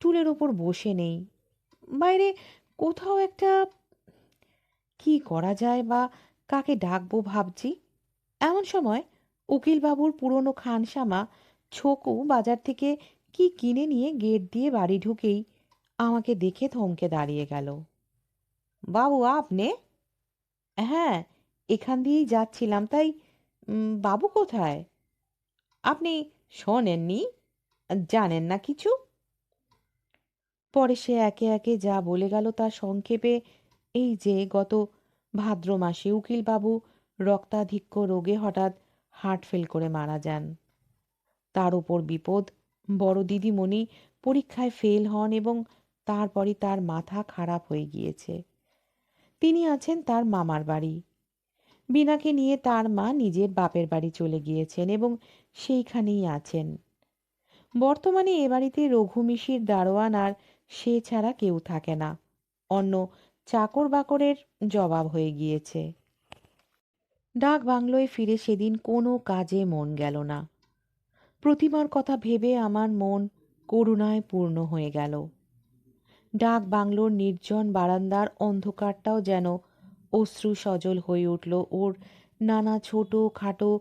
টুলের ওপর বসে নেই। বাইরে কোথাও একটা। কি করা যায় বা কাকে ডাকবো ভাবছি। এমন সময় উকিলবাবুর পুরনো খানসামা ছকু বাজার থেকে কি কিনে নিয়ে গেট দিয়ে বাড়ি ঢুকেই আমাকে দেখে থমকে দাঁড়িয়ে গেল। বাবু আপনি? হ্যাঁ, এখান দিয়েই যাচ্ছিলাম, তাই বাবু কোথায়? আপনি শোনেননি? জানেন না কিছু? পরে সে একে একে যা বলে গেল তা সংক্ষেপে এই যে গত ভাদ্র মাসে উকিলবাবু রক্তাধিক্য রোগে হঠাৎ হার্ট ফেল করে মারা যান। তার উপর বিপদ, বড় দিদিমণি পরীক্ষায় ফেল হন এবং তারপরই তার মাথা খারাপ হয়ে গিয়েছে। তিনি আছেন তার মামার বাড়ি। বিনাকে নিয়ে তার মা নিজের বাপের বাড়ি চলে গিয়েছেন এবং সেইখানেই আছেন। বর্তমানে এ বাড়িতে রঘু মিশির দারোয়ান আর সে ছাড়া কেউ থাকে না। অন্য চাকর বাকরের জবাব হয়ে গিয়েছে। ডাক বাংলোয় ফিরে সেদিন কোনো কাজে মন গেল না। প্রতিমার কথা ভেবে আমার মন করুণায় পূর্ণ হয়ে গেল। ডাক বাংলোর নির্জন বারান্দার অন্ধকারটাও যেন অশ্রু সজল হয়ে উঠল ওর নানা ছোট খাটো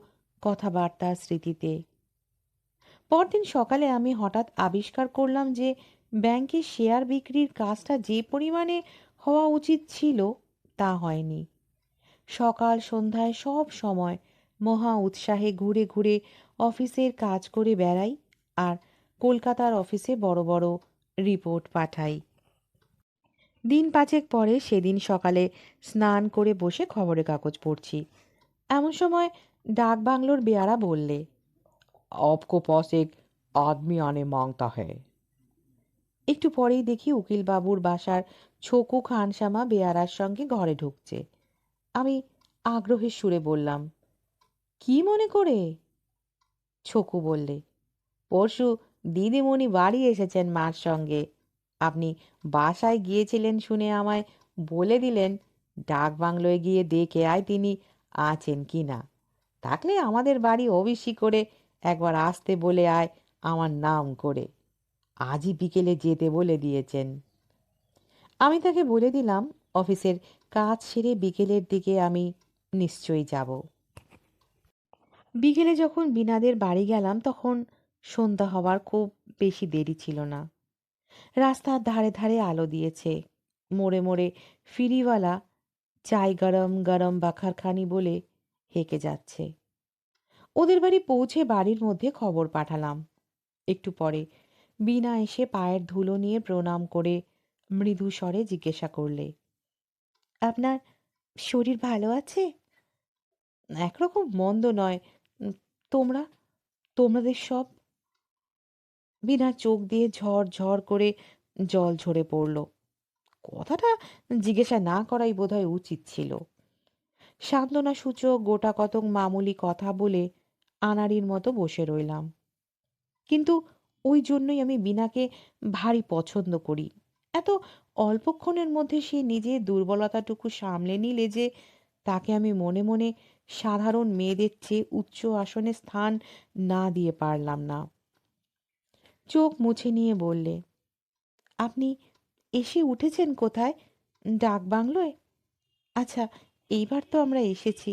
কথাবার্তার স্মৃতিতে। পরদিন সকালে আমি হঠাৎ আবিষ্কার করলাম যে ব্যাংকে শেয়ার বিক্রির কাজটা যে পরিমাণে হওয়া উচিত ছিল তা হয়নি। সকাল সন্ধ্যায় সব সময় মহা উৎসাহে ঘুরে ঘুরে অফিসের কাজ করে বেড়াই আর কলকাতার অফিসে বড় বড় রিপোর্ট পাঠাই। দিন পাঁচেক পরে সেদিন সকালে স্নান করে বসে খবরের কাগজ পড়ছি। এমন সময় ডাক বাংলোর বেয়ারা বললে, आपको पास एक आदमी आने मांगता है। একটু পরেই দেখি উকিলবাবুর বাসার ছকু খানসামা বেয়ারার সঙ্গে ঘরে ঢুকছে। আমি আগ্রহের সুরে বললাম, কি মনে করে? ছকু বললে, পরশু দিদিমণি বাড়ি এসেছেন মার সঙ্গে। আপনি বাসায় গিয়েছিলেন শুনে আমায় বলে দিলেন ডাক বাংলোয় গিয়ে দেখে আয় তিনি আছেন কি না। থাকলে আমাদের বাড়ি অবশ্যই করে একবার আসতে বলে আয় আমার নাম করে। আজই বিকেলে যেতে বলে দিয়েছেন। আমি তাকে বলে দিলাম অফিসের কাজ সেরে বিকেলের দিকে আমি নিশ্চয়ই যাব। বিকেলে যখন বিনাদের বাড়ি গেলাম তখন সন্ধ্যা হওয়ার খুব বেশি দেরি ছিল না। রাস্তার ধারে ধারে আলো দিয়েছে। মোড়ে মোড়ে ফিরিওয়ালা চাই গরম গরম বাখারখানি বলে হেঁকে যাচ্ছে। ওদের বাড়ি পৌঁছে বাড়ির মধ্যে খবর পাঠালাম। একটু পরে বিনা এসে পায়ের ধুলো নিয়ে প্রণাম করে মৃদু স্বরে জিজ্ঞাসা করলে, আপনার শরীর ভালো আছে? একরকম মন্দ নয়। তোমরা তোমাদের সব। বিনা চোখ দিয়ে ঝড় ঝড় করে জল ঝরে পড়ল। কথাটা জিজ্ঞাসা না করাই বোধহয় উচিত ছিল। সান্ত্বনা সূচক গোটা কতক মামুলি কথা বলে আনাড়ির মতো বসে রইলাম। কিন্তু ওই জন্যই আমি বিনাকে ভারী পছন্দ করি। এত অল্পক্ষণের মধ্যে সে নিজের দুর্বলতাটুকু সামলে নিলে যে তাকে আমি মনে মনে সাধারণ মেয়েদের চেয়ে উচ্চ আসনে স্থান না দিয়ে পারলাম না। চোখ মুছে নিয়ে বললে, আপনি এসে উঠেছেন কোথায়? ডাক বাংলোয়? আচ্ছা, এইবার তো আমরা এসেছি।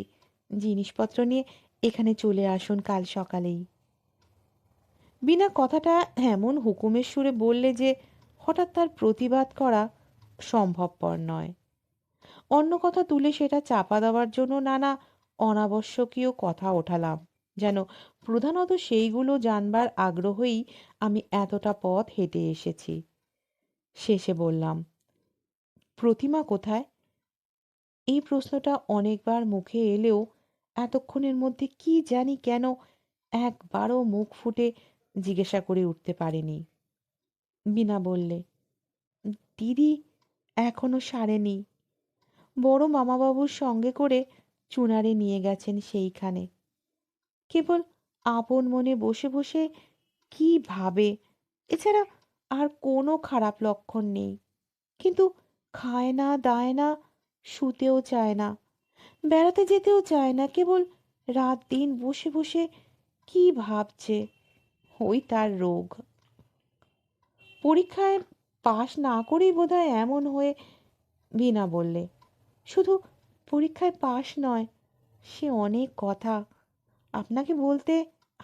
জিনিসপত্র নিয়ে এখানে চলে আসুন কাল সকালেই। বিনা কথাটা এমন হুকুমের সুরে বললে যে হঠাৎ তার প্রতিবাদ করা সম্ভবপর নয়। অন্য কথা তুলে সেটা চাপা দেওয়ার জন্য নানা অনাবশ্যকীয় কথা ওঠালাম, যেন প্রধানত সেইগুলো জানবার আগ্রহেই আমি এতটা পথ হেঁটে এসেছি। শেষে বললাম, প্রতিমা কোথায়? এই প্রশ্নটা অনেকবার মুখে এলেও এতক্ষণের মধ্যে কি জানি কেন একবারও মুখ ফুটে জিজ্ঞাসা করে উঠতে পারিনি। বিনা বললে, দিদি এখনো সারেনি। বড় মামাবাবুর সঙ্গে করে চুনারে নিয়ে গেছেন সেইখানে। কেবল আপন মনে বসে বসে কি ভাবে, এছাড়া আর কোনো খারাপ লক্ষণ নেই। কিন্তু খায় না, দায় না, শুতেও চায় না, বেড়াতে যেতেও চায় না। কেবল রাত দিন বসে বসে কি ভাবছে, ওই তার রোগ। পরীক্ষায় পাশ না করেই বোধহয় এমন হয়ে। বিনা বললে, শুধু পরীক্ষায় পাশ নয়, সে অনেক কথা আপনাকে বলতে।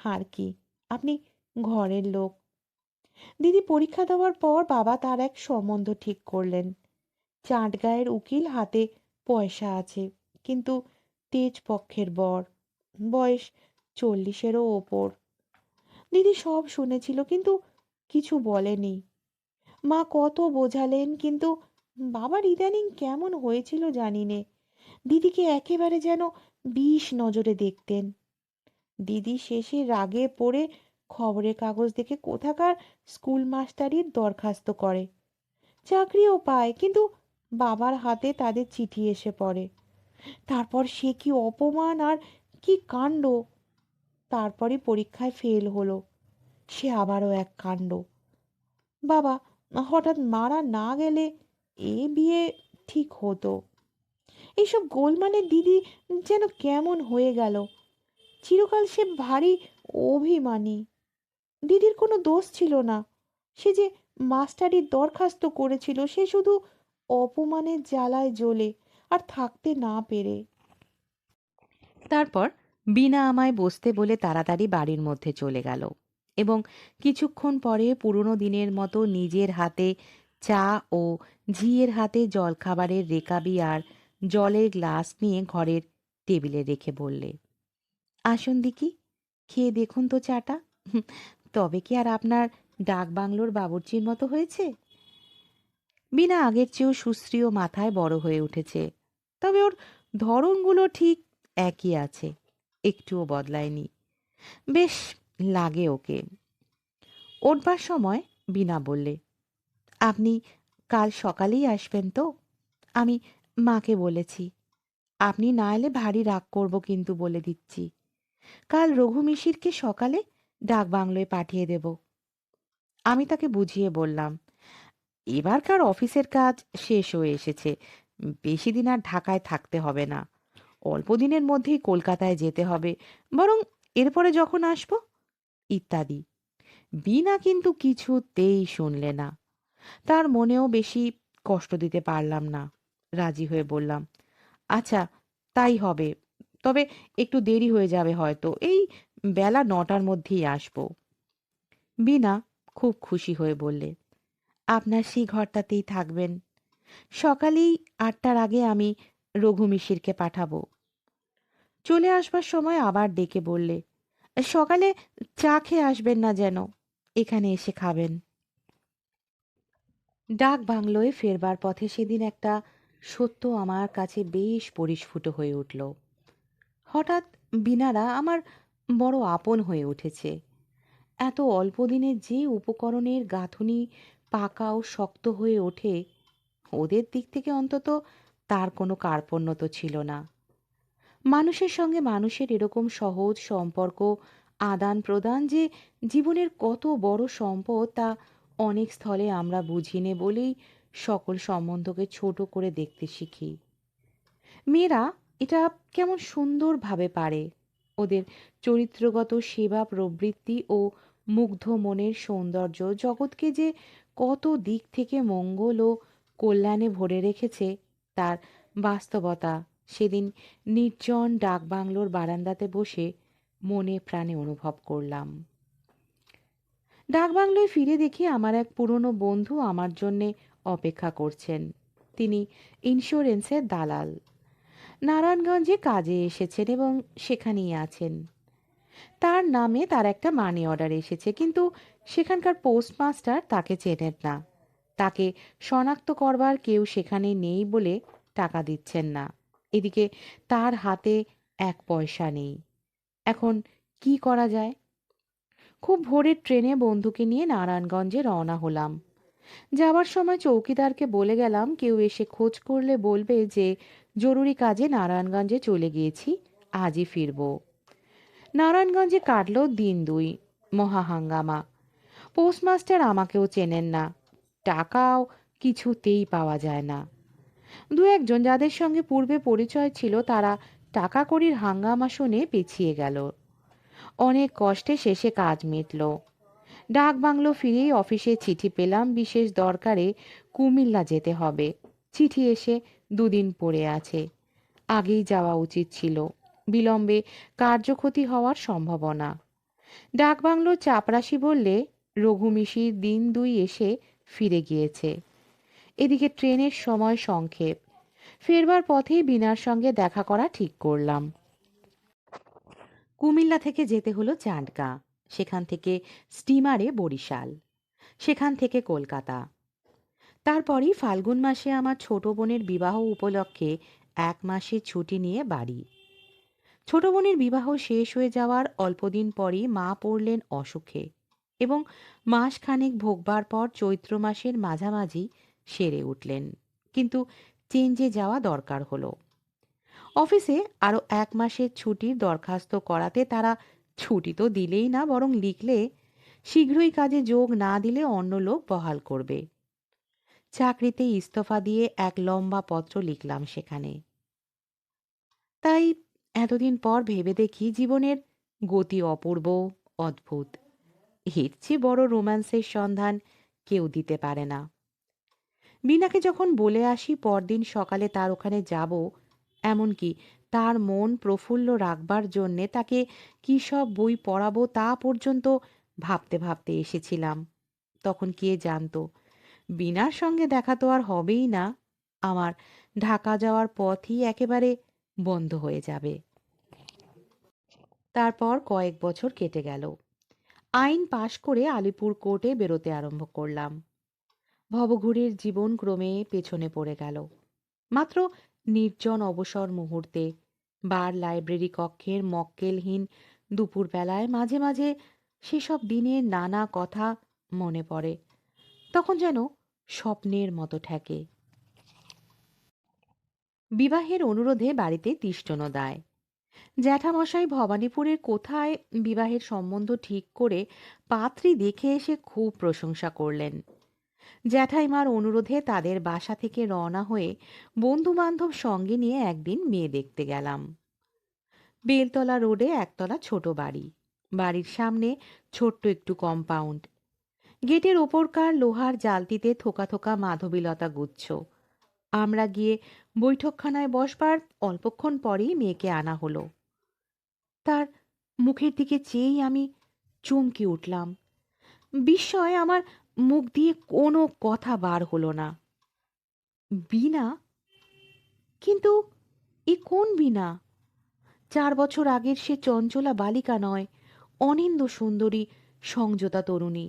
আর কি, আপনি ঘরের লোক। দিদি পরীক্ষা দেওয়ার পর বাবা তার এক সম্বন্ধ ঠিক করলেন। চাটগাঁয়ের উকিল, হাতে পয়সা আছে, কিন্তু তেজ পক্ষের বর, বয়স 40-এরও ওপর। দিদি সব শুনেছিল কিন্তু কিছু বলেনি। মা কত বোঝালেন, কিন্তু বাবার ইদানিং কেমন হয়েছিল জানি নে। দিদিকে একেবারে যেন বিষ নজরে দেখতেন। দিদি শেষে রাগে পড়ে খবরের কাগজ দেখে কোথাকার স্কুল মাস্টারির দরখাস্ত করে, চাকরিও পায়, কিন্তু বাবার হাতে তাদের চিঠি এসে পড়ে। তারপর সে কি অপমান আর কি কাণ্ড! তারপরে পরীক্ষায় ফেল হলো, সে আবারও এক কাণ্ড। বাবা হঠাৎ মারা না গেলে এ বিয়ে ঠিক হতো। এইসব গোলমালে দিদি যেন কেমন হয়ে গেল। চিরকাল সে ভারী অভিমানী। দিদির কোনো দোষ ছিল না। সে যে মাস্টারির দরখাস্ত করেছিল, সে শুধু অপমানের জ্বালায় জ্বলে আর থাকতে না পেরে। তারপর বিনা আমায় বসতে বলে তাড়াতাড়ি বাড়ির মধ্যে চলে গেল এবং কিছুক্ষণ পরে পুরনো দিনের মতো নিজের হাতে চা ও ঝিয়ের হাতে জলখাবারের রেকাবি আর জলের গ্লাস নিয়ে ঘরের টেবিলে রেখে বললে, আসুন দিকি, খেয়ে দেখুন তো চাটা। হুম, তবে কি আর আপনার ডাক বাংলোর বাবুর্চির মতো হয়েছে? বিনা আগের চেয়েও সুশ্রী ও মাথায় বড় হয়ে উঠেছে, তবে ওর ধরনগুলো ঠিক একই আছে, একটুও বদলায়নি। বেশ লাগে ওকে। উঠবার সময় বিনা বললে, আপনি কাল সকালেই আসবেন তো? আমি মাকে বলেছি। আপনি না এলে ভারী রাগ করব কিন্তু, বলে দিচ্ছি। কাল রঘু মিশিরকে সকালে ডাক বাংলোয় পাঠিয়ে দেব। আমি তাকে বুঝিয়ে বললাম, এবারকার অফিসের কাজ শেষ হয়ে এসেছে, বেশি দিন আর ঢাকায় থাকতে হবে না। অল্প দিনের মধ্যেই কলকাতায় যেতে হবে, বরং এরপরে যখন আসবো ইত্যাদি। বিনা কিন্তু কিছুতেই শুনলে না। তার মনেও বেশি কষ্ট দিতে পারলাম না। রাজি হয়ে বললাম, আচ্ছা তাই হবে, তবে একটু দেরি হয়ে যাবে হয়তো, এই বেলা 9টার মধ্যেই আসবো। বিনা খুব খুশি হয়ে বললে, আপনার সেই ঘরটাতেই থাকবেন। সকালেই 8টার আগে আমি রঘু মিশিরকে পাঠাবো। চলে আসবার সময় আবার ডেকে বললে, সকালে চা খেয়ে আসবেন না যেন, এখানে এসে খাবেন। ডাক বাংলোয় ফেরবার পথে সেদিন একটা সত্য আমার কাছে বেশ পরিস্ফুট হয়ে উঠল। হঠাৎ বিনারা আমার বড় আপন হয়ে উঠেছে। এত অল্প দিনে যে উপকরণের গাঁথুনি পাকা ও শক্ত হয়ে ওঠে, ওদের দিক থেকে অন্তত তার কোনো কার্পণ্য তো ছিল না। মানুষের সঙ্গে মানুষের এরকম সহজ সম্পর্ক আদান প্রদান যে জীবনের কত বড় সম্পদ তা অনেক স্থলে আমরা বুঝি নে বলেই সকল সম্বন্ধকে ছোট করে দেখতে শিখি। মেয়েরা এটা কেমন সুন্দরভাবে পারে। ওদের চরিত্রগত সেবা প্রবৃত্তি ও মুগ্ধ মনের সৌন্দর্য জগৎকে যে কত দিক থেকে মঙ্গল ও কল্যাণে ভরে রেখেছে তার বাস্তবতা সেদিন নির্জন ডাকবাংলোর বারান্দাতে বসে মনে প্রাণে অনুভব করলাম। ডাকবাংলোয় ফিরে দেখি আমার এক পুরনো বন্ধু আমার জন্যে অপেক্ষা করছেন। তিনি ইন্স্যুরেন্সের দালাল, নারায়ণগঞ্জে কাজে এসেছেন এবং সেখানেই আছেন। তার নামে তার একটা মানি অর্ডার এসেছে, কিন্তু সেখানকার পোস্টমাস্টার তাকে চেনেন না। তাকে শনাক্ত করবার কেউ সেখানে নেই বলে টাকা দিচ্ছেন না। এদিকে তার হাতে এক পয়সা নেই। এখন কি করা যায়? খুব ভোরের ট্রেনে বন্ধুকে নিয়ে নারায়ণগঞ্জে রওনা হলাম। যাওয়ার সময় চৌকিদারকে বলে গেলাম কেউ এসে খোঁজ করলে বলবে যে জরুরি কাজে নারায়ণগঞ্জে চলে গিয়েছি, আজই ফিরব। নারায়ণগঞ্জে কাটল দিন দুই, মহা হাঙ্গামা। পোস্টমাস্টার আমাকেও চেনেন না, টাকাও কিছুতেই পাওয়া যায় না। দু একজন যাদের সঙ্গে পূর্বে পরিচয় ছিল তারা টাকা কড়ির হাঙ্গামা শুনে পিছিয়ে গেল। অনেক কষ্টে শেষে কাজ মিটল। ডাক বাংলো ফিরেই অফিসে চিঠি পেলাম বিশেষ দরকারে কুমিল্লা যেতে হবে। চিঠি এসে দুদিন পড়ে আছে, আগেই যাওয়া উচিত ছিল। বিলম্বে কার্যক্ষতি হওয়ার সম্ভাবনা। ডাকবাংলোর চাপরাশি বললে রঘুমিশির দিন দুই এসে ফিরে গিয়েছে। এদিকে ট্রেনের সময় সংক্ষেপ। ফেরবার পথেই বিনার সঙ্গে দেখা করা ঠিক করলাম। কুমিল্লা থেকে যেতে হলো চাঁদগাঁ, সেখান থেকে স্টিমারে বরিশাল, সেখান থেকে কলকাতা। তারপরই ফাল্গুন মাসে আমার ছোট বোনের বিবাহ উপলক্ষে 1 মাসের ছুটি নিয়ে বাড়ি। ছোট বোনের বিবাহ শেষ হয়ে যাওয়ার অল্পদিন পরই মা পড়লেন অসুখে এবং মাসখানেক ভোগবার পর চৈত্র মাসের মাঝামাঝি সেরে উঠলেন। কিন্তু চেঞ্জে যাওয়া দরকার হলো। অফিসে আরও 1 মাসের ছুটির দরখাস্ত করাতে তারা ছুটি তো দিলেই না, বরং লিখলে শীঘ্রই কাজে যোগ না দিলে অন্য লোক বহাল করবে। চাকরিতে ইস্তফা দিয়ে এক লম্বা পত্র লিখলাম সেখানে। তাই এতদিন পর ভেবে দেখি জীবনের গতি অপূর্ব, অদ্ভুত। এর চেয়ে বড় রোম্যান্সের সন্ধান কেউ দিতে পারে না। বিনাকে যখন বলে আসি পরদিন সকালে তার ওখানে যাব, এমনকি তার মন প্রফুল্ল রাখবার জন্যে তাকে কী সব বই পড়াবো তা পর্যন্ত ভাবতে ভাবতে এসেছিলাম, তখন কে জানতো বিনার সঙ্গে দেখা তো আর হবেই না। আমার ঢাকা যাওয়ার পথই একেবারে বন্ধ হয়ে যাবে। তারপর কয়েক বছর কেটে গেল। আইন পাশ করে আলিপুর কোর্টে বেরোতে আরম্ভ করলাম। ভবঘুরের জীবন ক্রমে পেছনে পড়ে গেল। মাত্র নির্জন অবসর মুহূর্তে, বার লাইব্রেরি কক্ষের মক্কেলহীন দুপুরবেলায় মাঝে মাঝে সেসব দিনের নানা কথা মনে পড়ে। তখন যেন স্বপ্নের মতো ঠেকে। বিবাহের অনুরোধে বাড়িতে তিষ্ঠনদায়। জ্যাঠামশাই ভবানীপুরের কোথায় বিবাহের সম্বন্ধ ঠিক করে পাত্রী দেখে এসে খুব প্রশংসা করলেন। জ্যাঠাইমার অনুরোধে তাদের বাসা থেকে রওনা হয়ে বন্ধু বান্ধব সঙ্গে নিয়ে একদিন মেয়ে দেখতে গেলাম। বেলতলা রোডে একতলা ছোট বাড়ি, বাড়ির সামনে ছোট্ট একটু কম্পাউন্ড, গেটের ওপরকার লোহার জালতিতে থোকা থোকা মাধবীলতা গুচ্ছ। আমরা গিয়ে বৈঠকখানায় বসবার অল্পক্ষণ পরেই মেয়েকে আনা হলো। তার মুখের দিকে চেয়েই আমি চমকে উঠলাম। বিস্ময়ে আমার মুখ দিয়ে কোনো কথা বার হলো না। বীণা? কিন্তু এ কোন বীণা? 4 বছর আগের সে চঞ্চলা বালিকা নয়, অনিন্দ্য সুন্দরী সংযতা তরুণী।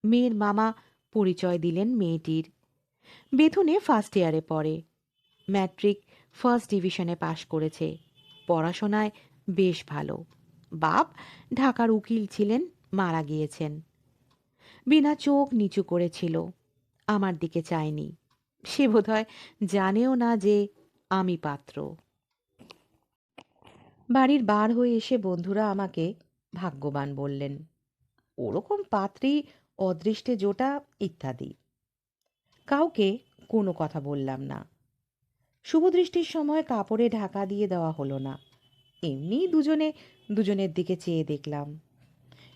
মেয়ের মামা পরিচয় দিলেন মেয়েটির। বেথুনে ফার্স্ট ইয়ারে পড়ে, ম্যাট্রিক ফার্স্ট ডিভিশনে পাশ করেছে, পড়াশোনায় বেশ ভালো। বাপ ঢাকার উকিল ছিলেন, মারা গিয়েছেন। বিনা চোখ নিচু করেছিল, আমার দিকে চায়নি। সে বোধহয় জানেও না যে আমি পাত্র। বাড়ির বার হয়ে এসে বন্ধুরা আমাকে ভাগ্যবান বললেন। ওরকম পাত্রী অদৃষ্টে জোটা ইত্যাদি। কাউকে কোনো কথা বললাম না। শুভদৃষ্টির সময় কাপড়ে ঢাকা দিয়ে দেওয়া হলো না। এমনি দুজনে দুজনের দিকে চেয়ে দেখলাম।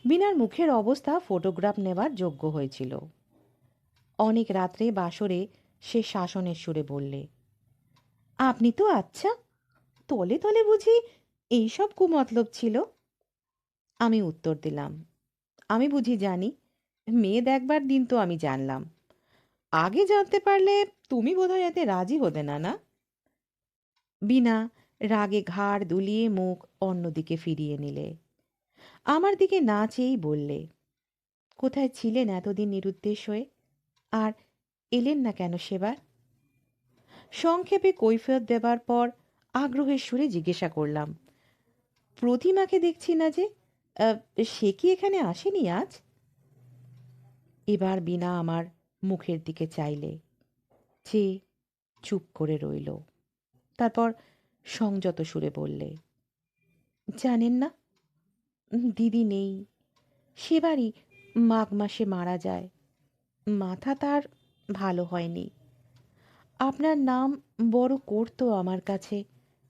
বিনার মুখের অবস্থা ফটোগ্রাফ নেবার যোগ্য হয়েছিল। অনেক রাত্রে বাসরে সে শাসনের সুরে বললে, আপনি তো আচ্ছা, তলে তলে বুঝি এইসব কুমতলব ছিল? আমি উত্তর দিলাম, আমি বুঝি জানি, মেয়ে দেখবার দিন তো আমি জানলাম। আগে জানতে পারলে তুমি বোধহয় এতে রাজি হতে না, না? বিনা রাগে ঘাড় দুলিয়ে মুখ অন্যদিকে ফিরিয়ে নিলে। আমার দিকে না চেয়েই বললে, কোথায় ছিলেন এতদিন নিরুদ্দেশ হয়ে? আর এলেন না কেন সেবার? সংক্ষেপে কৈফিয়ত দেবার পর আগ্রহের সুরে জিজ্ঞাসা করলাম, প্রতিমাকে দেখছি না যে, আহ, সে কি এখানে আসেনি আজ? এবার বিনা আমার মুখের দিকে চাইলে, চেয়ে চুপ করে রইল। তারপর সংযত সুরে বললে, জানেন না, দিদি নেই। সেবারই মাঘ মাসে মারা যায়। মাথা তার ভালো হয়নি। আপনার নাম বড় করতো আমার কাছে,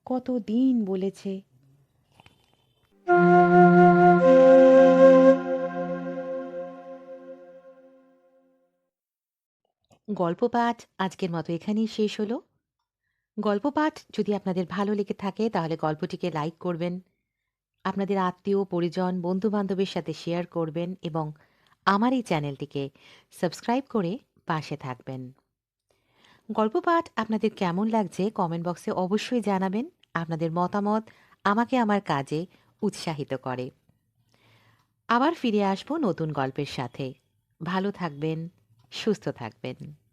কতদিন বলেছে। গল্প পাঠ আজকের মতো এখানেই শেষ হলো। গল্প পাঠ যদি আপনাদের ভালো লেগে থাকে তাহলে গল্পটিকে লাইক করবেন, আপনাদের আত্মীয় পরিজন বন্ধু বান্ধবের সাথে শেয়ার করবেন এবং আমার এই চ্যানেলটিকে সাবস্ক্রাইব করে পাশে থাকবেন। গল্প পাঠ আপনাদের কেমন লাগছে কমেন্ট বক্সে অবশ্যই জানাবেন। আপনাদের মতামত আমাকে আমার কাজে উৎসাহিত করে। আবার ফিরে আসবো নতুন গল্পের সাথে। ভালো থাকবেন, সুস্থ থাকবেন।